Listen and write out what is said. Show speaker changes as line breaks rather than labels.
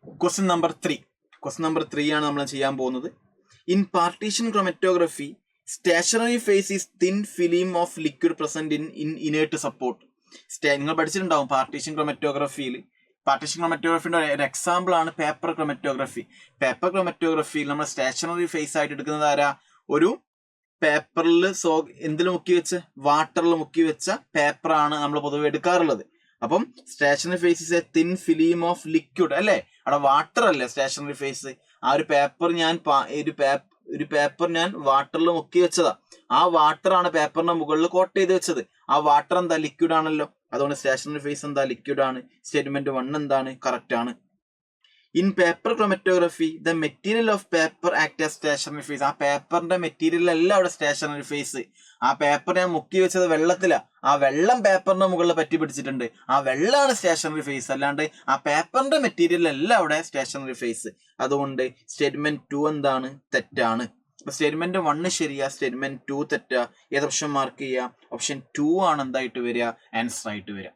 Question number 3 ആണ് നമ്മൾ ചെയ്യാൻ പോകുന്നത്. In partition chromatography stationary phase is thin film of liquid present in inert support. നിങ്ങൾ പഠിച്ചിട്ടുണ്ടാവും partition ക്രോമറ്റോഗ്രഫിന്റെ ഒരു എക്സാമ്പിൾ ആണ് പേപ്പർ ക്രോമറ്റോഗ്രഫി. പേപ്പർ ക്രോമറ്റോഗ്രഫിയിൽ നമ്മൾ സ്റ്റേഷനറി ഫേസ് ആയിട്ട് എടുക്കുന്നത് ആരാ? ഒരു പേപ്പറിൽ എന്തിൽ മുക്കി വെച്ച്, വാട്ടറിൽ മുക്കി വെച്ച പേപ്പറാണ് നമ്മൾ പൊതുവെ എടുക്കാറുള്ളത്. അപ്പം stationary phase is A thin film of liquid അല്ലേ, അവിടെ വാട്ടർ അല്ലേ സ്റ്റേഷനറി ഫേസ്. ആ ഒരു പേപ്പർ ഞാൻ വാട്ടറിൽ മുക്കി വെച്ചതാ. ആ വാട്ടർ ആണ് പേപ്പറിന്റെ മുകളിൽ കോട്ട് ചെയ്ത് വെച്ചത്. ആ വാട്ടർ എന്താ? ലിക്വിഡ് ആണല്ലോ. അതുകൊണ്ട് സ്റ്റേഷനറി ഫേസ് എന്താ? ലിക്വിഡ് ആണ്. സ്റ്റേറ്റ്മെന്റ് 1 എന്താണ്? കറക്റ്റ് ആണ്. In paper chromatography the material of paper act as stationary phase. ആ പേപ്പറിന്റെ മെറ്റീരിയൽ അല്ല അവിടെ സ്റ്റേഷനറി ഫേസ്. ആ പേപ്പർ ഞാൻ മുക്കി വെച്ചത് വെള്ളത്തിലാ. ആ വെള്ളം പേപ്പറിന്റെ മുകളിൽ പറ്റി പിടിച്ചിട്ടുണ്ട്. ആ വെള്ളമാണ് സ്റ്റേഷനറി ഫേസ്, അല്ലാണ്ട് ആ പേപ്പറിന്റെ മെറ്റീരിയൽ അല്ല അവിടെ സ്റ്റേഷനറി ഫേസ്. അതുകൊണ്ട് സ്റ്റേറ്റ്മെന്റ് 2 എന്താണ്? തെറ്റാണ്. അപ്പൊ സ്റ്റേറ്റ്മെന്റ് 1 ശരിയാ, സ്റ്റേറ്റ്മെന്റ് 2 തെറ്റാ. ഏത് ഓപ്ഷൻ മാർക്ക് ചെയ്യുക? ഓപ്ഷൻ 2 ആണ് എന്തായിട്ട് വരിക? ആൻസർ ആയിട്ട് വരിക.